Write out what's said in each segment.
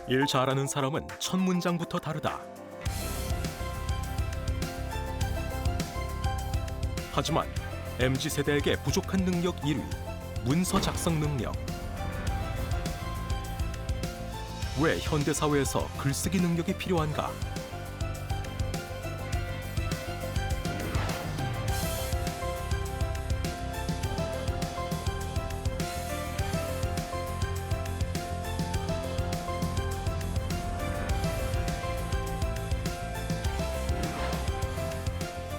일 잘하는 사람은 첫 문장부터 다르다. 하지만 MZ세대에게 부족한 능력 1위, 문서 작성 능력. 왜 현대사회에서 글쓰기 능력이 필요한가?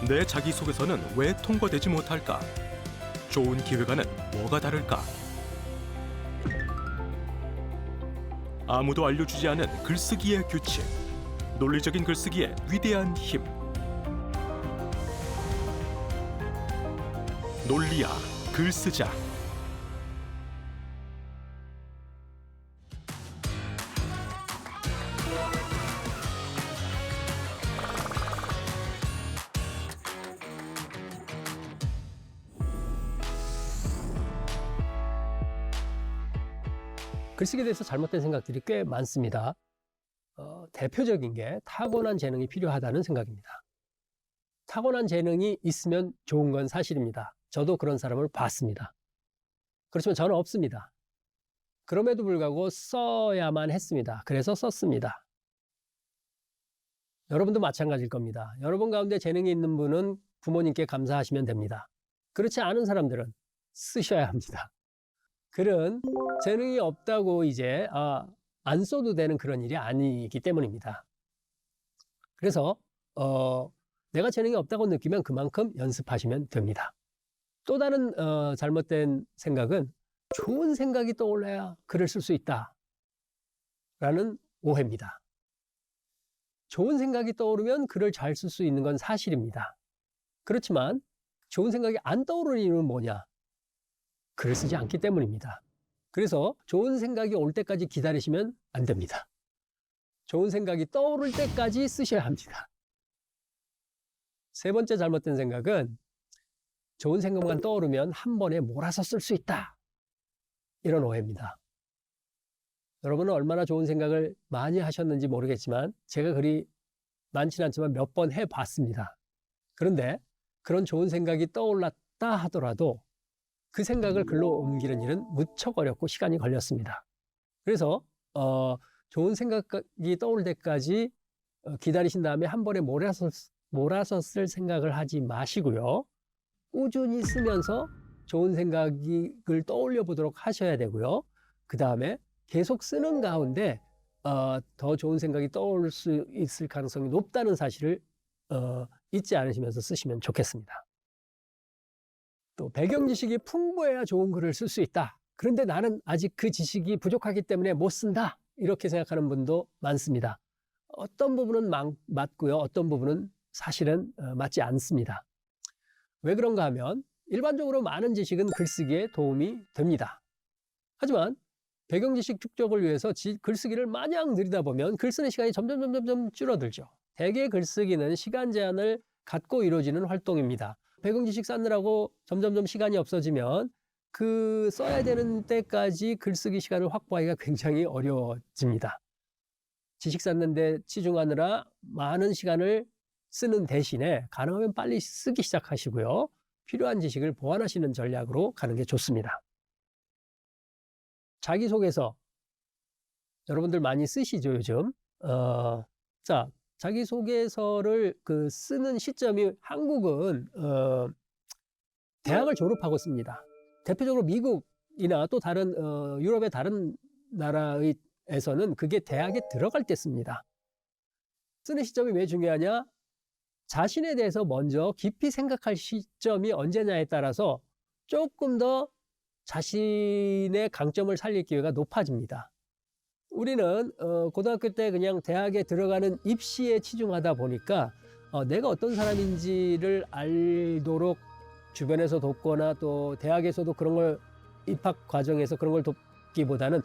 내 자기소개서는 왜 통과되지 못할까? 좋은 기획안은 뭐가 다를까? 아무도 알려주지 않은 글쓰기의 규칙, 논리적인 글쓰기의 위대한 힘. 논리야, 글쓰자. 글쓰기에 대해서 잘못된 생각들이 꽤 많습니다. 대표적인 게 타고난 재능이 필요하다는 생각입니다. 타고난 재능이 있으면 좋은 건 사실입니다. 저도 그런 사람을 봤습니다. 그렇지만 저는 없습니다. 그럼에도 불구하고 써야만 했습니다. 그래서 썼습니다. 여러분도 마찬가지일 겁니다. 여러분 가운데 재능이 있는 분은 부모님께 감사하시면 됩니다. 그렇지 않은 사람들은 쓰셔야 합니다. 글은 재능이 없다고 이제 안 써도 되는 그런 일이 아니기 때문입니다. 그래서 내가 재능이 없다고 느끼면 그만큼 연습하시면 됩니다. 또 다른 잘못된 생각은 좋은 생각이 떠올라야 글을 쓸 수 있다 라는 오해입니다. 좋은 생각이 떠오르면 글을 잘 쓸 수 있는 건 사실입니다. 그렇지만 좋은 생각이 안 떠오르는 이유는 뭐냐? 글을 쓰지 않기 때문입니다. 그래서 좋은 생각이 올 때까지 기다리시면 안 됩니다. 좋은 생각이 떠오를 때까지 쓰셔야 합니다. 세 번째 잘못된 생각은 좋은 생각만 떠오르면 한 번에 몰아서 쓸 수 있다. 이런 오해입니다. 여러분은 얼마나 좋은 생각을 많이 하셨는지 모르겠지만 제가 그리 많지는 않지만 몇 번 해봤습니다. 그런데 그런 좋은 생각이 떠올랐다 하더라도 그 생각을 글로 옮기는 일은 무척 어렵고 시간이 걸렸습니다. 그래서 좋은 생각이 떠올 때까지 기다리신 다음에 한 번에 몰아서 쓸 생각을 하지 마시고요. 꾸준히 쓰면서 좋은 생각을 떠올려 보도록 하셔야 되고요. 그 다음에 계속 쓰는 가운데 더 좋은 생각이 떠올 수 있을 가능성이 높다는 사실을 잊지 않으시면서 쓰시면 좋겠습니다. 또 배경 지식이 풍부해야 좋은 글을 쓸 수 있다. 그런데 나는 아직 그 지식이 부족하기 때문에 못 쓴다. 이렇게 생각하는 분도 많습니다. 어떤 부분은 맞고요. 어떤 부분은 사실은 맞지 않습니다. 왜 그런가 하면 일반적으로 많은 지식은 글쓰기에 도움이 됩니다. 하지만 배경 지식 축적을 위해서 글쓰기를 마냥 늘리다 보면 글 쓰는 시간이 점점 줄어들죠. 대개 글쓰기는 시간 제한을 갖고 이루어지는 활동입니다. 배경 지식 쌓느라고 점점 시간이 없어지면 그 써야 되는 때까지 글쓰기 시간을 확보하기가 굉장히 어려워집니다. 지식 쌓는 데 치중하느라 많은 시간을 쓰는 대신에 가능하면 빨리 쓰기 시작하시고요. 필요한 지식을 보완하시는 전략으로 가는 게 좋습니다. 자기소개서 여러분들 많이 쓰시죠, 요즘? 자, 자기소개서를 쓰는 시점이 한국은 대학을 졸업하고 씁니다. 대표적으로 미국이나 또 다른 유럽의 다른 나라에서는 그게 대학에 들어갈 때 씁니다. 쓰는 시점이 왜 중요하냐? 자신에 대해서 먼저 깊이 생각할 시점이 언제냐에 따라서 조금 더 자신의 강점을 살릴 기회가 높아집니다. 우리는 고등학교 때 그냥 대학에 들어가는 입시에 치중하다 보니까 내가 어떤 사람인지를 알도록 주변에서 돕거나 또 대학에서도 그런 걸 입학 과정에서 그런 걸 돕기보다는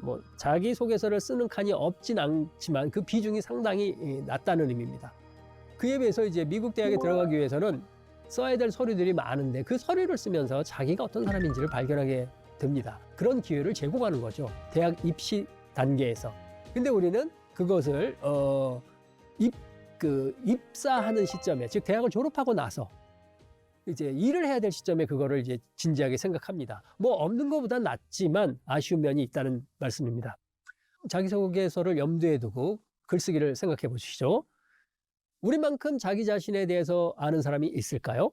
뭐 자기소개서를 쓰는 칸이 없진 않지만 그 비중이 상당히 낮다는 의미입니다. 그에 비해서 이제 미국 대학에 들어가기 위해서는 써야 될 서류들이 많은데 그 서류를 쓰면서 자기가 어떤 사람인지를 발견하게 됩니다. 그런 기회를 제공하는 거죠. 대학 입시 단계에서. 근데 우리는 그것을 입사하는 시점에, 즉 대학을 졸업하고 나서 이제 일을 해야 될 시점에 그거를 이제 진지하게 생각합니다. 뭐 없는 것보단 낫지만 아쉬운 면이 있다는 말씀입니다. 자기소개서를 염두에 두고 글쓰기를 생각해 보시죠. 우리만큼 자기 자신에 대해서 아는 사람이 있을까요?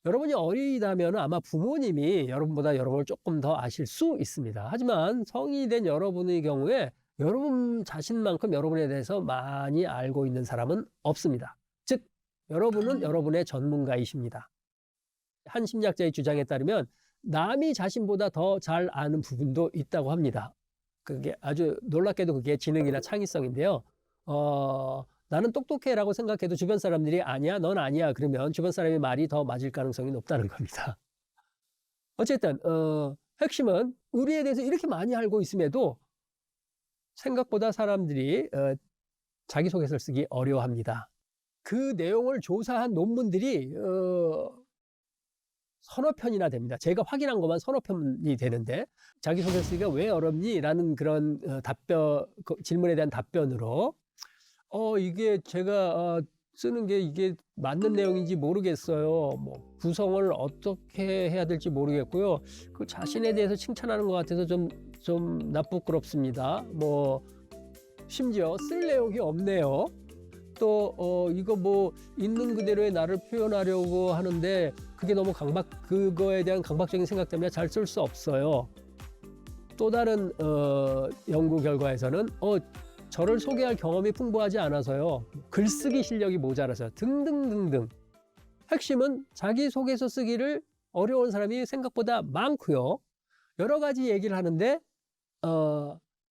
여러분이 어리다면 아마 부모님이 여러분보다 여러분을 조금 더 아실 수 있습니다. 하지만 성인이 된 여러분의 경우에 여러분 자신만큼 여러분에 대해서 많이 알고 있는 사람은 없습니다. 즉, 여러분은 여러분의 전문가이십니다. 한 심리학자의 주장에 따르면 남이 자신보다 더 잘 아는 부분도 있다고 합니다. 그게 아주 놀랍게도 그게 지능이나 창의성인데요. 나는 똑똑해라고 생각해도 주변 사람들이 아니야, 넌 아니야 그러면 주변 사람의 말이 더 맞을 가능성이 높다는 겁니다. 어쨌든 핵심은 우리에 대해서 이렇게 많이 알고 있음에도 생각보다 사람들이 자기소개서를 쓰기 어려워합니다. 그 내용을 조사한 논문들이 서너 편이나 됩니다. 제가 확인한 것만 서너 편이 되는데 자기소개 쓰기가 왜 어렵니? 라는 그런 질문에 대한 답변으로 이게 제가 쓰는 게 이게 맞는 내용인지 모르겠어요. 뭐 구성을 어떻게 해야 될지 모르겠고요. 그 자신에 대해서 칭찬하는 것 같아서 좀 나쁘끄럽습니다. 뭐 심지어 쓸 내용이 없네요. 또 이거 뭐 있는 그대로의 나를 표현하려고 하는데 그게 너무 그거에 대한 강박적인 생각 때문에 잘 쓸 수 없어요. 또 다른 연구 결과에서는 저를 소개할 경험이 풍부하지 않아서요. 글쓰기 실력이 모자라서요. 등등등등. 핵심은 자기소개서 쓰기를 어려운 사람이 생각보다 많고요. 여러 가지 얘기를 하는데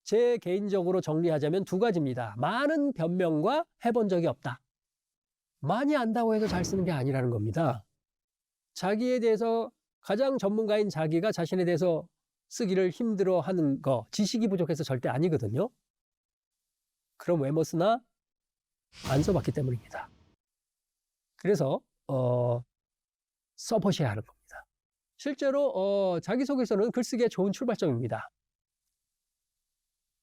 제 개인적으로 정리하자면 두 가지입니다. 많은 변명과 해본 적이 없다. 많이 안다고 해서 잘 쓰는 게 아니라는 겁니다. 자기에 대해서 가장 전문가인 자기가 자신에 대해서 쓰기를 힘들어하는 거, 지식이 부족해서 절대 아니거든요. 그럼 왜 못 쓰나? 안 써봤기 때문입니다. 그래서 써보셔야 하는 겁니다. 실제로 자기소개서는 글쓰기에 좋은 출발점입니다.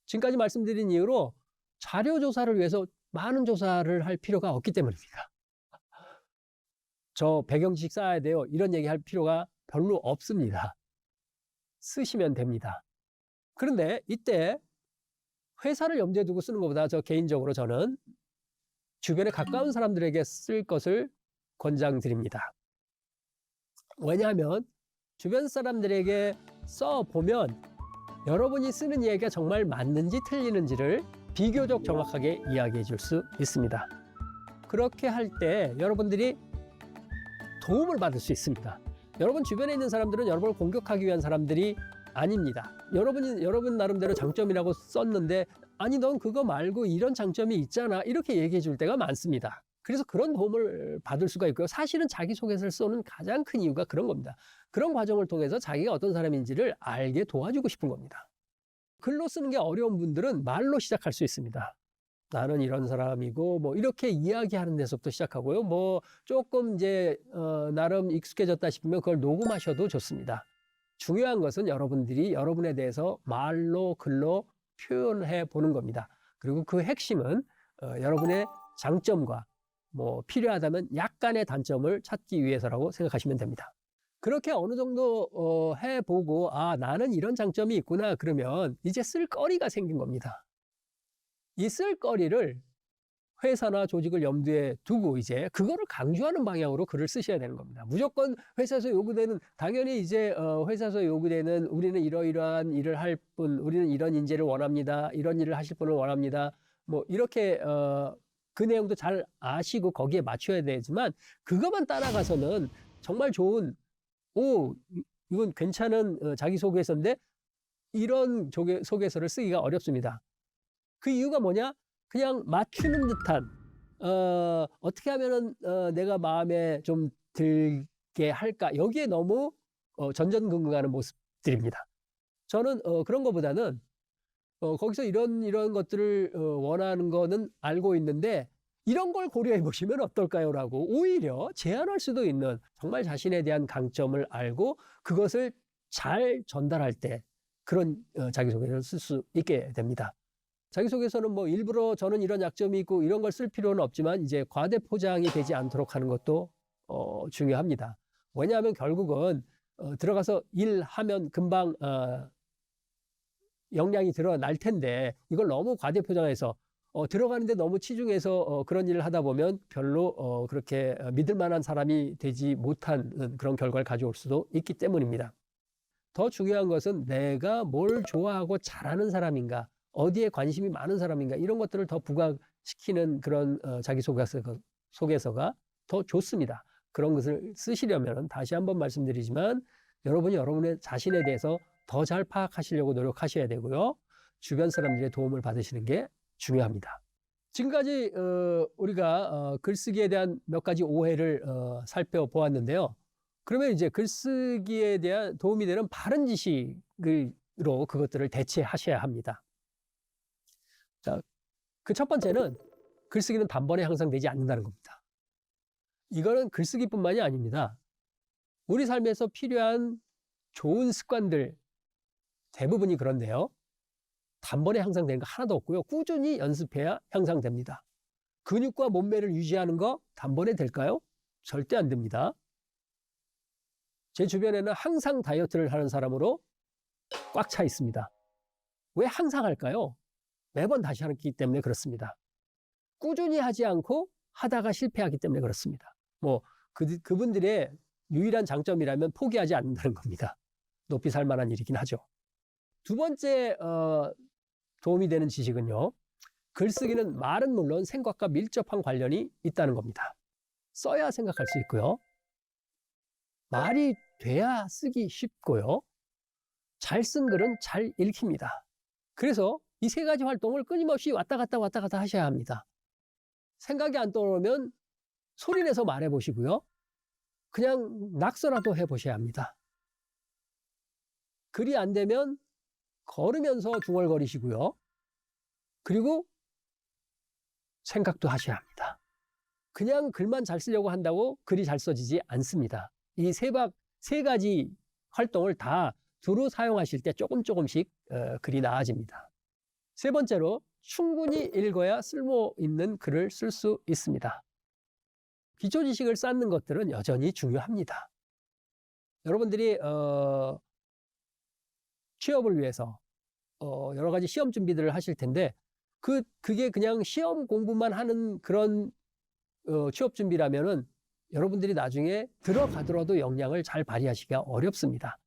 지금까지 말씀드린 이유로 자료 조사를 위해서 많은 조사를 할 필요가 없기 때문입니다. 저 배경 지식 쌓아야 돼요. 이런 얘기 할 필요가 별로 없습니다. 쓰시면 됩니다. 그런데 이때 회사를 염두에 두고 쓰는 것보다 개인적으로 저는 주변에 가까운 사람들에게 쓸 것을 권장드립니다. 왜냐하면 주변 사람들에게 써보면 여러분이 쓰는 이야기가 정말 맞는지 틀리는지를 비교적 정확하게 이야기해 줄 수 있습니다. 그렇게 할 때 여러분들이 도움을 받을 수 있습니다. 여러분 주변에 있는 사람들은 여러분을 공격하기 위한 사람들이 아닙니다. 여러분 나름대로 장점이라고 썼는데 아니 넌 그거 말고 이런 장점이 있잖아 이렇게 얘기해 줄 때가 많습니다. 그래서 그런 도움을 받을 수가 있고요. 사실은 자기소개서를 쓰는 가장 큰 이유가 그런 겁니다. 그런 과정을 통해서 자기가 어떤 사람인지를 알게 도와주고 싶은 겁니다. 글로 쓰는 게 어려운 분들은 말로 시작할 수 있습니다. 나는 이런 사람이고 뭐 이렇게 이야기하는 데서부터 시작하고요. 뭐 조금 이제 나름 익숙해졌다 싶으면 그걸 녹음하셔도 좋습니다. 중요한 것은 여러분들이 여러분에 대해서 말로 글로 표현해 보는 겁니다. 그리고 그 핵심은 여러분의 장점과 뭐 필요하다면 약간의 단점을 찾기 위해서라고 생각하시면 됩니다. 그렇게 어느 정도 해보고 아 나는 이런 장점이 있구나 그러면 이제 쓸 거리가 생긴 겁니다. 이 쓸 거리를 회사나 조직을 염두에 두고 이제 그거를 강조하는 방향으로 글을 쓰셔야 되는 겁니다. 무조건 회사에서 요구되는 당연히 이제 회사에서 요구되는 우리는 이러이러한 일을 할 분, 우리는 이런 인재를 원합니다. 이런 일을 하실 분을 원합니다. 뭐 이렇게 그 내용도 잘 아시고 거기에 맞춰야 되지만 그것만 따라가서는 정말 좋은 이건 괜찮은 자기소개서인데 이런 소개서를 쓰기가 어렵습니다. 그 이유가 뭐냐? 그냥 맞추는 듯한 어떻게 하면은 내가 마음에 좀 들게 할까 여기에 너무 전전긍긍하는 모습들입니다. 저는 그런 것보다는 거기서 이런 것들을 원하는 거는 알고 있는데 이런 걸 고려해 보시면 어떨까요? 라고 오히려 제안할 수도 있는 정말 자신에 대한 강점을 알고 그것을 잘 전달할 때 그런 자기소개를 쓸 수 있게 됩니다. 자기소개서는 뭐 일부러 저는 이런 약점이 있고 이런 걸 쓸 필요는 없지만 이제 과대 포장이 되지 않도록 하는 것도 중요합니다. 왜냐하면 결국은 들어가서 일하면 금방 역량이 드러날 텐데 이걸 너무 과대 포장해서 들어가는데 너무 치중해서 그런 일을 하다 보면 별로 그렇게 믿을 만한 사람이 되지 못한 그런 결과를 가져올 수도 있기 때문입니다. 더 중요한 것은 내가 뭘 좋아하고 잘하는 사람인가, 어디에 관심이 많은 사람인가, 이런 것들을 더 부각시키는 그런 자기소개서가 더 좋습니다. 그런 것을 쓰시려면 다시 한번 말씀드리지만 여러분이 여러분의 자신에 대해서 더 잘 파악하시려고 노력하셔야 되고요. 주변 사람들의 도움을 받으시는 게 중요합니다. 지금까지 우리가 글쓰기에 대한 몇 가지 오해를 살펴보았는데요. 그러면 이제 글쓰기에 대한 도움이 되는 바른 지식으로 그것들을 대체하셔야 합니다. 자, 그 첫 번째는 글쓰기는 단번에 항상 되지 않는다는 겁니다. 이거는 글쓰기뿐만이 아닙니다. 우리 삶에서 필요한 좋은 습관들 대부분이 그런데요. 단번에 향상되는 거 하나도 없고요. 꾸준히 연습해야 향상됩니다. 근육과 몸매를 유지하는 거 단번에 될까요? 절대 안 됩니다. 제 주변에는 항상 다이어트를 하는 사람으로 꽉 차 있습니다. 왜 항상 할까요? 매번 다시 하기 때문에 그렇습니다. 꾸준히 하지 않고 하다가 실패하기 때문에 그렇습니다. 뭐 그분들의 유일한 장점이라면 포기하지 않는다는 겁니다. 높이 살 만한 일이긴 하죠. 두 번째 도움이 되는 지식은요. 글쓰기는 말은 물론 생각과 밀접한 관련이 있다는 겁니다. 써야 생각할 수 있고요. 말이 돼야 쓰기 쉽고요. 잘 쓴 글은 잘 읽힙니다. 그래서 이 세 가지 활동을 끊임없이 왔다 갔다 하셔야 합니다. 생각이 안 떠오르면 소리내서 말해보시고요. 그냥 낙서라도 해보셔야 합니다. 글이 안 되면 걸으면서 중얼거리시고요. 그리고 생각도 하셔야 합니다. 그냥 글만 잘 쓰려고 한다고 글이 잘 써지지 않습니다. 이 세 가지 활동을 다 두루 사용하실 때 조금씩 글이 나아집니다. 세 번째로 충분히 읽어야 쓸모 있는 글을 쓸 수 있습니다. 기초 지식을 쌓는 것들은 여전히 중요합니다. 여러분들이 취업을 위해서 여러 가지 시험 준비들을 하실 텐데 그게 그냥 시험 공부만 하는 그런 취업 준비라면은 여러분들이 나중에 들어가더라도 역량을 잘 발휘하시기가 어렵습니다.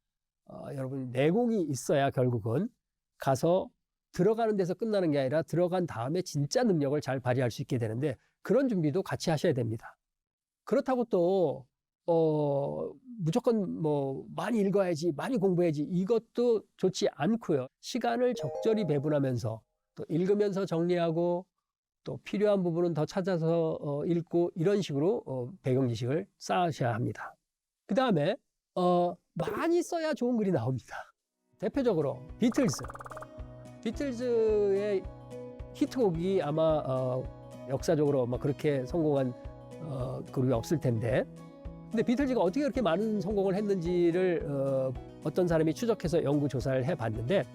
여러분 내공이 있어야 결국은 가서 들어가는 데서 끝나는 게 아니라 들어간 다음에 진짜 능력을 잘 발휘할 수 있게 되는데 그런 준비도 같이 하셔야 됩니다. 그렇다고 또 무조건 뭐 많이 읽어야지, 많이 공부해야지 이것도 좋지 않고요. 시간을 적절히 배분하면서 또 읽으면서 정리하고 또 필요한 부분은 더 찾아서 읽고 이런 식으로 배경 지식을 쌓으셔야 합니다. 그 다음에 많이 써야 좋은 글이 나옵니다. 대표적으로 비틀즈의 히트곡이 아마 역사적으로 막 그렇게 성공한 그룹이 없을 텐데 근데 비틀즈가 어떻게 그렇게 많은 성공을 했는지를 어떤 사람이 추적해서 연구 조사를 해봤는데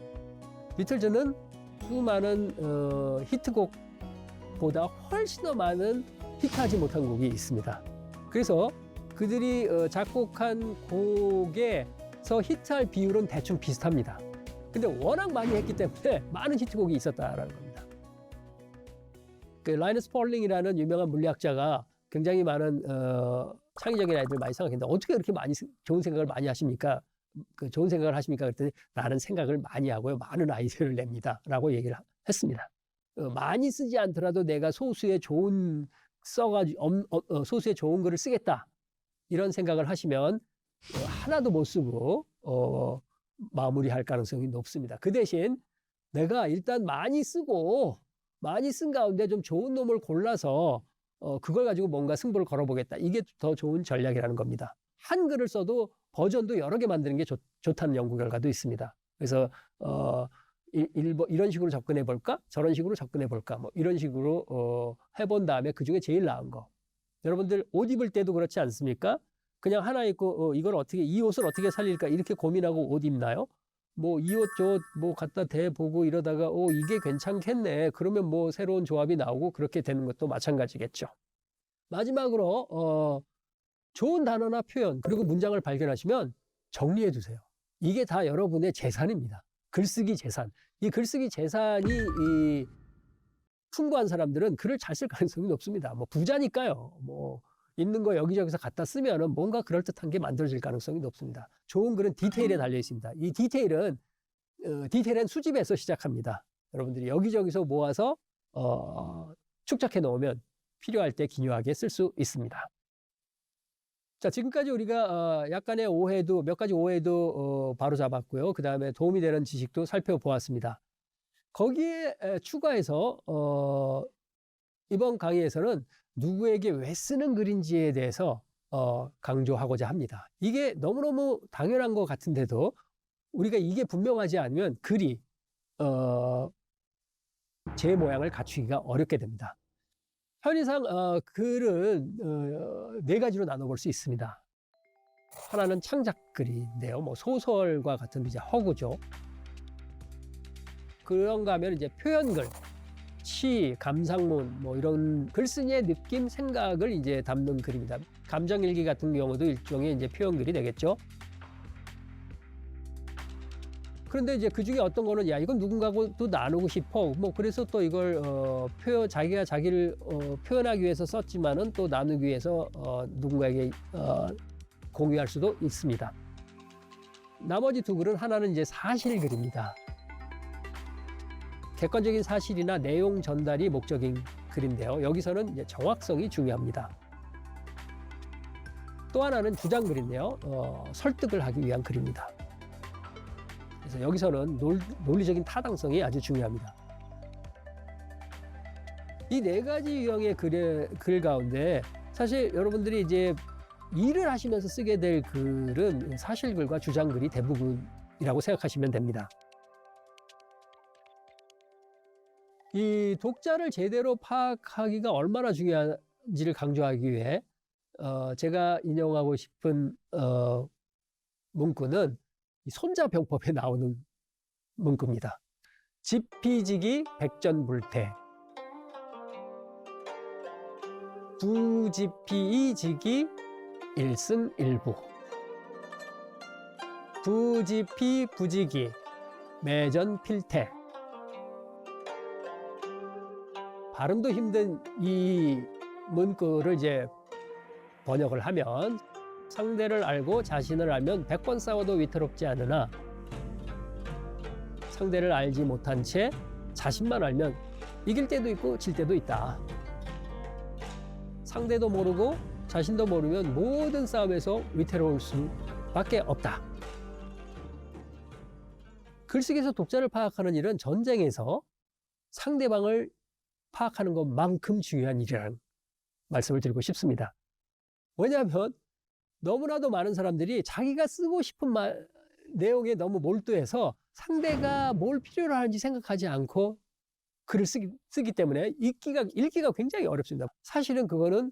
비틀즈는 수많은 히트곡보다 훨씬 더 많은 히트하지 못한 곡이 있습니다. 그래서 그들이 작곡한 곡에서 히트할 비율은 대충 비슷합니다. 근데 워낙 많이 했기 때문에 많은 히트곡이 있었다라는 겁니다. 그 라이너스 폴링이라는 유명한 물리학자가 굉장히 많은 창의적인 아이들 많이 생각했는데 어떻게 그렇게 많이 좋은 생각을 많이 하십니까? 좋은 생각을 하십니까? 그랬더니 나는 생각을 많이 하고요. 많은 아이디어를 냅니다. 라고 얘기를 했습니다. 많이 쓰지 않더라도 내가 소수의 좋은 소수의 좋은 글을 쓰겠다. 이런 생각을 하시면 하나도 못 쓰고 마무리할 가능성이 높습니다. 그 대신 내가 일단 많이 쓰고 많이 쓴 가운데 좀 좋은 놈을 골라서 그걸 가지고 뭔가 승부를 걸어보겠다. 이게 더 좋은 전략이라는 겁니다. 한 글을 써도 버전도 여러 개 만드는 게 좋다는 연구 결과도 있습니다. 그래서 이런 식으로 접근해 볼까? 저런 식으로 접근해 볼까? 뭐 이런 식으로 해본 다음에 그중에 제일 나은 거. 여러분들 옷 입을 때도 그렇지 않습니까? 그냥 하나 입고 이 옷을 어떻게 살릴까? 이렇게 고민하고 옷 입나요? 뭐 이 옷 저 옷 뭐 갖다 대보고 이러다가 이게 괜찮겠네. 그러면 뭐 새로운 조합이 나오고 그렇게 되는 것도 마찬가지겠죠. 마지막으로 좋은 단어나 표현 그리고 문장을 발견하시면 정리해 두세요. 이게 다 여러분의 재산입니다. 글쓰기 재산. 이 글쓰기 재산이 풍부한 사람들은 글을 잘 쓸 가능성이 높습니다. 뭐 부자니까요. 뭐 있는 거 여기저기서 갖다 쓰면은 뭔가 그럴듯한 게 만들어질 가능성이 높습니다. 좋은 글은 디테일에 달려 있습니다. 이 디테일은 수집에서 시작합니다. 여러분들이 여기저기서 모아서 축적해 놓으면 필요할 때 기묘하게 쓸 수 있습니다. 자, 지금까지 우리가 약간의 오해도 몇 가지 오해도 바로 잡았고요. 그 다음에 도움이 되는 지식도 살펴보았습니다. 거기에 추가해서 이번 강의에서는 누구에게 왜 쓰는 글인지에 대해서 강조하고자 합니다. 이게 너무너무 당연한 것 같은데도 우리가 이게 분명하지 않으면 글이 제 모양을 갖추기가 어렵게 됩니다. 편의상 글은 네 가지로 나눠볼 수 있습니다. 하나는 창작글인데요. 뭐 소설과 같은 이제 허구죠. 그런가 하면 이제 표현글, 시, 감상문 뭐 이런 글쓴이의 느낌, 생각을 이제 담는 글입니다. 감정일기 같은 경우도 일종의 이제 표현글이 되겠죠. 그런데 이제 그 중에 어떤 거는 야 이건 누군가하고도 나누고 싶어. 뭐 그래서 또 이걸 자기가 자기를 표현하기 위해서 썼지만은 또 나누기 위해서 누군가에게 공유할 수도 있습니다. 나머지 두 글은 하나는 이제 사실글입니다. 객관적인 사실이나 내용 전달이 목적인 글인데요. 여기서는 이제 정확성이 중요합니다. 또 하나는 주장글인데요. 설득을 하기 위한 글입니다. 그래서 여기서는 논리적인 타당성이 아주 중요합니다. 이 네 가지 유형의 글 가운데 사실 여러분들이 이제 일을 하시면서 쓰게 될 글은 사실글과 주장글이 대부분이라고 생각하시면 됩니다. 이 독자를 제대로 파악하기가 얼마나 중요한지를 강조하기 위해 제가 인용하고 싶은 문구는 손자병법에 나오는 문구입니다. 지피지기 백전불태, 부지피이지기 일승일부, 부지피부지기 매전필태. 발음도 힘든 이 문구를 이제 번역을 하면 상대를 알고 자신을 알면 100번 싸워도 위태롭지 않으나 상대를 알지 못한 채 자신만 알면 이길 때도 있고 질 때도 있다. 상대도 모르고 자신도 모르면 모든 싸움에서 위태로울 수밖에 없다. 글쓰기에서 독자를 파악하는 일은 전쟁에서 상대방을 파악하는 것만큼 중요한 일이라는 말씀을 드리고 싶습니다. 왜냐하면 너무나도 많은 사람들이 자기가 쓰고 싶은 내용에 너무 몰두해서 상대가 뭘 필요로 하는지 생각하지 않고 글을 쓰기 때문에 읽기가 굉장히 어렵습니다. 사실은 그거는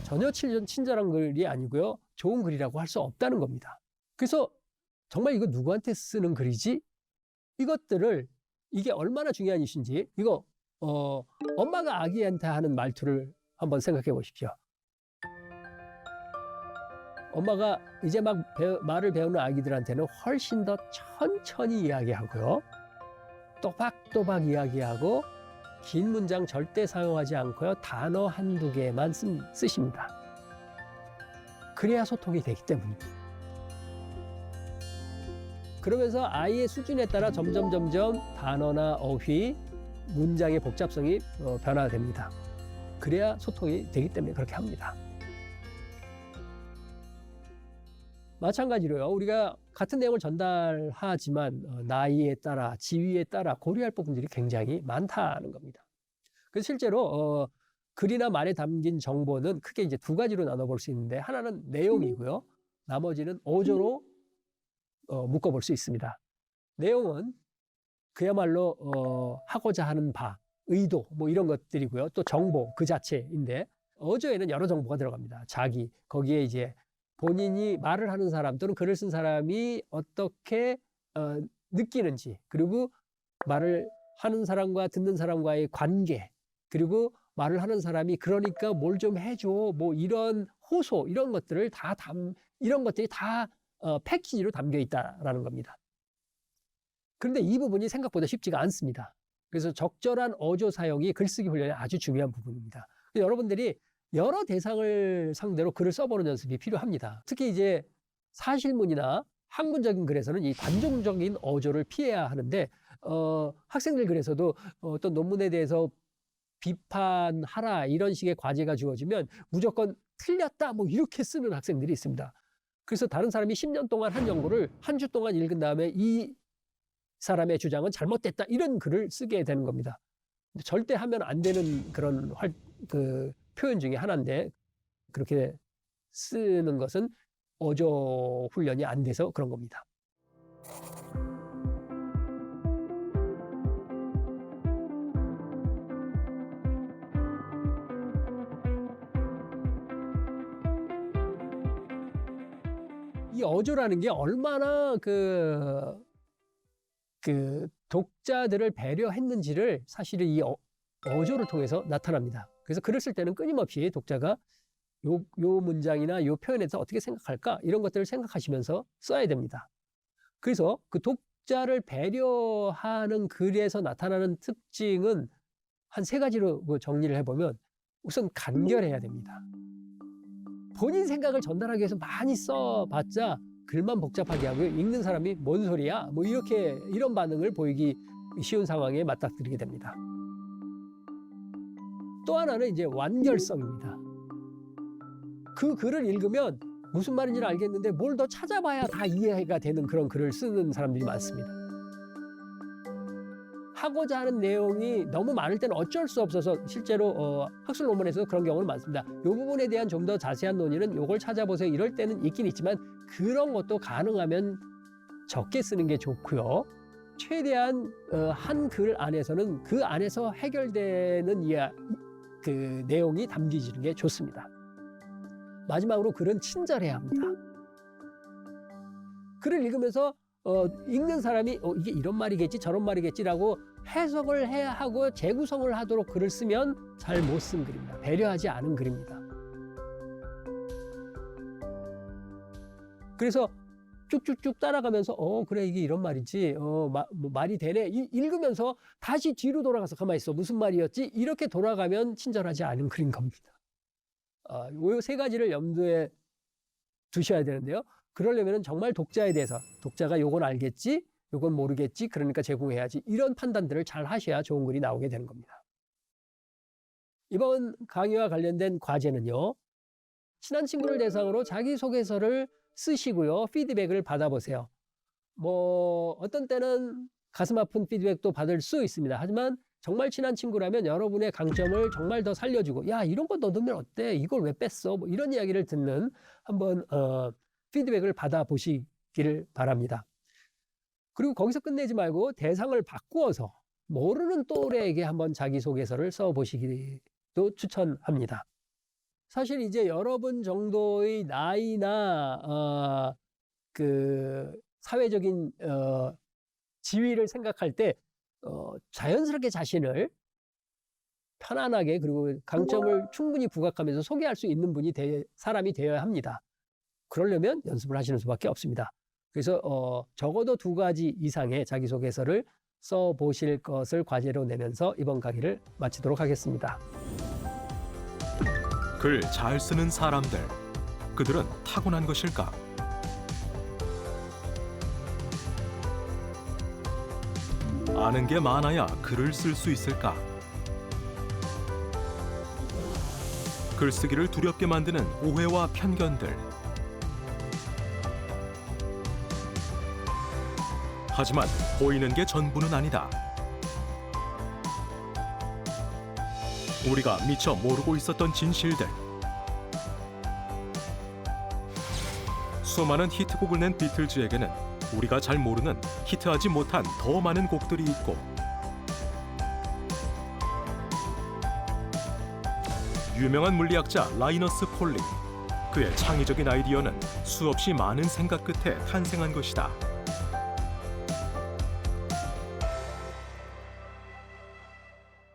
전혀 친절한 글이 아니고요. 좋은 글이라고 할 수 없다는 겁니다. 그래서 정말 이거 누구한테 쓰는 글이지? 이게 얼마나 중요한 이슈인지 이거 엄마가 아기한테 하는 말투를 한번 생각해 보십시오. 엄마가 이제 막 말을 배우는 아기들한테는 훨씬 더 천천히 이야기하고요. 또박또박 이야기하고 긴 문장 절대 사용하지 않고요. 단어 한두 개만 쓰십니다. 그래야 소통이 되기 때문입니다. 그러면서 아이의 수준에 따라 점점 단어나 어휘, 문장의 복잡성이 변화됩니다. 그래야 소통이 되기 때문에 그렇게 합니다. 마찬가지로요. 우리가 같은 내용을 전달하지만 나이에 따라, 지위에 따라 고려할 부분들이 굉장히 많다는 겁니다. 그래서 실제로 글이나 말에 담긴 정보는 크게 이제 두 가지로 나눠볼 수 있는데 하나는 내용이고요. 나머지는 어조로 묶어볼 수 있습니다. 내용은 그야말로 하고자 하는 바, 의도 뭐 이런 것들이고요. 또 정보 그 자체인데 어조에는 여러 정보가 들어갑니다. 자기, 거기에 이제 본인이 말을 하는 사람 또는 글을 쓴 사람이 어떻게 느끼는지, 그리고 말을 하는 사람과 듣는 사람과의 관계, 그리고 말을 하는 사람이 그러니까 뭘 좀 해줘, 뭐 이런 호소, 이런 것들을 이런 것들이 다 패키지로 담겨 있다라는 겁니다. 그런데 이 부분이 생각보다 쉽지가 않습니다. 그래서 적절한 어조 사용이 글쓰기 훈련의 아주 중요한 부분입니다. 여러분들이 여러 대상을 상대로 글을 써보는 연습이 필요합니다. 특히 이제 사실문이나 학문적인 글에서는 이 단정적인 어조를 피해야 하는데 학생들 글에서도 어떤 논문에 대해서 비판하라 이런 식의 과제가 주어지면 무조건 틀렸다 뭐 이렇게 쓰는 학생들이 있습니다. 그래서 다른 사람이 10년 동안 한 연구를 한 주 동안 읽은 다음에 이 사람의 주장은 잘못됐다 이런 글을 쓰게 되는 겁니다. 절대 하면 안 되는 그런 표현 중에 하나인데 그렇게 쓰는 것은 어조 훈련이 안 돼서 그런 겁니다. 이 어조라는 게 얼마나 그 독자들을 배려했는지를 사실은 이 어조를 통해서 나타납니다. 그래서 글을 쓸 때는 끊임없이 독자가 요 문장이나 요 표현에 대해서 어떻게 생각할까 이런 것들을 생각하시면서 써야 됩니다. 그래서 그 독자를 배려하는 글에서 나타나는 특징은 한 3가지로 정리를 해보면 우선 간결해야 됩니다. 본인 생각을 전달하기 위해서 많이 써봤자 글만 복잡하게 하고요. 읽는 사람이 뭔 소리야? 뭐 이런 반응을 보이기 쉬운 상황에 맞닥뜨리게 됩니다. 또 하나는 이제 완결성입니다. 그 글을 읽으면 무슨 말인지는 알겠는데 뭘 더 찾아봐야 다 이해가 되는 그런 글을 쓰는 사람들이 많습니다. 하고자 하는 내용이 너무 많을 때는 어쩔 수 없어서 실제로 학술 논문에서도 그런 경우는 많습니다. 이 부분에 대한 좀 더 자세한 논의는 이걸 찾아보세요. 이럴 때는 있긴 있지만 그런 것도 가능하면 적게 쓰는 게 좋고요. 최대한 한 글 안에서는 그 안에서 해결되는 그 내용이 담겨지는 게 좋습니다. 마지막으로 글은 친절해야 합니다. 글을 읽으면서 읽는 사람이 이게 이런 말이겠지 저런 말이겠지라고 해석을 해야 하고 재구성을 하도록 글을 쓰면 잘 못 쓴 글입니다. 배려하지 않은 글입니다. 그래서 쭉쭉쭉 따라가면서 그래 이게 이런 말이지 말이 되네 읽으면서 다시 뒤로 돌아가서 가만히 있어 무슨 말이었지 이렇게 돌아가면 친절하지 않은 글인 겁니다. 이 3가지를 염두에 두셔야 되는데요. 그러려면 정말 독자에 대해서 독자가 요건 알겠지 요건 모르겠지 그러니까 제공해야지 이런 판단들을 잘 하셔야 좋은 글이 나오게 되는 겁니다. 이번 강의와 관련된 과제는요. 친한 친구를 대상으로 자기소개서를 쓰시고요. 피드백을 받아보세요. 뭐 어떤 때는 가슴 아픈 피드백도 받을 수 있습니다. 하지만 정말 친한 친구라면 여러분의 강점을 정말 더 살려주고 야 이런 거 넣으면 어때? 이걸 왜 뺐어? 뭐 이런 이야기를 듣는 한번 피드백을 받아보시기를 바랍니다. 그리고 거기서 끝내지 말고 대상을 바꾸어서 모르는 또래에게 한번 자기소개서를 써보시기도 추천합니다. 사실 이제 여러분 정도의 나이나 그 사회적인 지위를 생각할 때 자연스럽게 자신을 편안하게 그리고 강점을 충분히 부각하면서 소개할 수 있는 사람이 되어야 합니다. 그러려면 연습을 하시는 수밖에 없습니다. 그래서 적어도 2가지 이상의 자기소개서를 써보실 것을 과제로 내면서 이번 강의를 마치도록 하겠습니다. 글 잘 쓰는 사람들, 그들은 타고난 것일까? 아는 게 많아야 글을 쓸 수 있을까? 글쓰기를 두렵게 만드는 오해와 편견들. 하지만 보이는 게 전부는 아니다. 우리가 미처 모르고 있었던 진실들. 수많은 히트곡을 낸 비틀즈에게는 우리가 잘 모르는 히트하지 못한 더 많은 곡들이 있고 유명한 물리학자 라이너스 폴링, 그의 창의적인 아이디어는 수없이 많은 생각 끝에 탄생한 것이다.